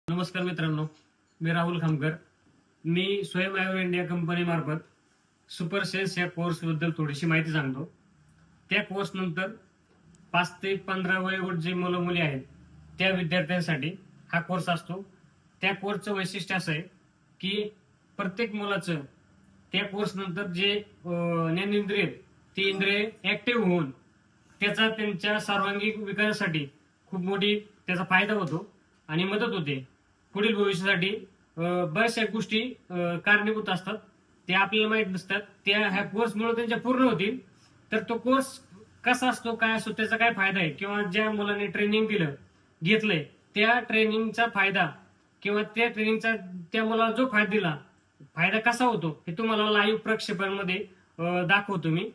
नमस्कार मित्रांनो, मी राहुल खामकर. मी स्वयं ॲग्रो इंडिया कंपनी मार्फत सुपर सेन्स या कोर्स बद्दल थोडीशी माहिती सांगतो. त्या कोर्स नंतर 5 ते 15 वयोगट जे मुलं मुली आहेत त्या विद्यार्थ्यांसाठी हा कोर्स असतो. त्या कोर्सचं वैशिष्ट्य असं आहे की प्रत्येक मुलाचं त्या कोर्स नंतर जे ज्ञानेंद्रिय ती इंद्रिय ऍक्टिव्ह होऊन त्याचा त्यांच्या सर्वांगीण विकासासाठी खूप मोठी त्याचा फायदा होतो आणि मदत होते. पुढील भविष्यासाठी बऱ्याचशा गोष्टी कारणीभूत असतात, ते आपल्याला माहीत नसतात. त्या ह्या कोर्समुळे त्यांच्या पूर्ण होतील. तर तो कोर्स कसा असतो, काय असतो, त्याचा काय फायदा आहे, किंवा ज्या मुलाने ट्रेनिंग घेतलंय त्या ट्रेनिंगचा फायदा किंवा त्या ट्रेनिंगचा त्या मुलाला जो फायदा कसा होतो हे तुम्हाला लाईव्ह प्रक्षेपणामध्ये दाखवतो मी.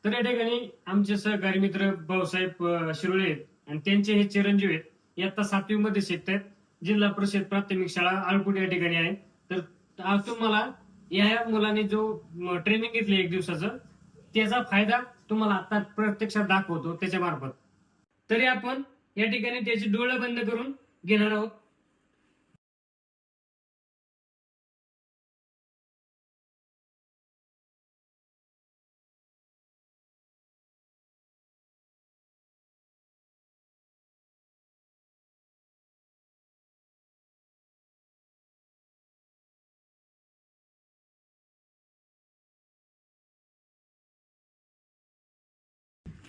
तर या ठिकाणी आमचे सहकारी मित्र भाऊसाहेब शिरोळे आहेत आणि त्यांचे हे चिरंजीव आहेत. इयत्ता 7वी मध्ये शिकतात. जिल्हा परिषद प्राथमिक शाळा आळपूट या ठिकाणी आहे. तर आज तुम्हाला या मुलाने जो ट्रेनिंग घेतली 1 दिवसाचं त्याचा फायदा तुम्हाला आता प्रत्यक्षात दाखवतो त्याच्या मार्फत. तरी आपण या ठिकाणी त्याचे डोळे बंद करून घेणार आहोत.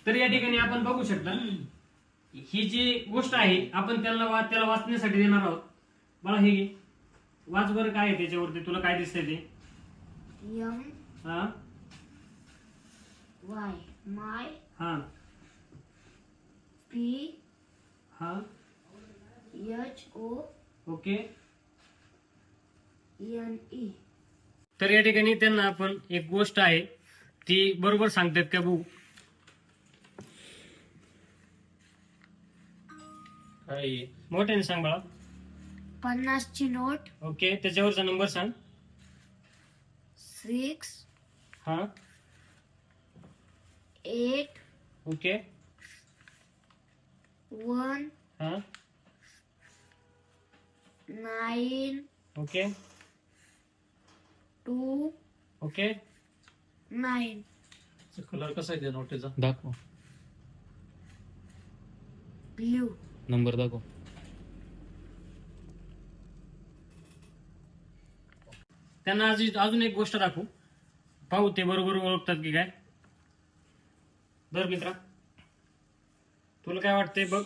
तर या ठिकाणी आपण बघू शकता ही जी गोष्ट आहे आपण त्याला वाचण्यासाठी देणार आहोत. मला हे घे, वाच बरं काय आहे त्याच्यावरती, तुला काय दिसतंय ते? M हा Y my हा P हा H O okay. N E. तर या ठिकाणी त्यांना आपण एक गोष्ट आहे ती बरोबर सांगतात का भाऊ? मोठ्याने सांग बाळा. 50 ची नोट. ओके, त्याच्यावरचा नंबर सांग. 6 हा 8 ओके 1 हा 9 ओके 2 ओके. 9. कलर कसा आहे त्या नोटेचा? दाखव, ब्ल्यू. नंबर दाखव. त्यांना अजून एक गोष्ट दाखवू, पाहू ते बरोबर ओळखतात की काय. बरं मित्रा, तुला काय वाटतंय बघ.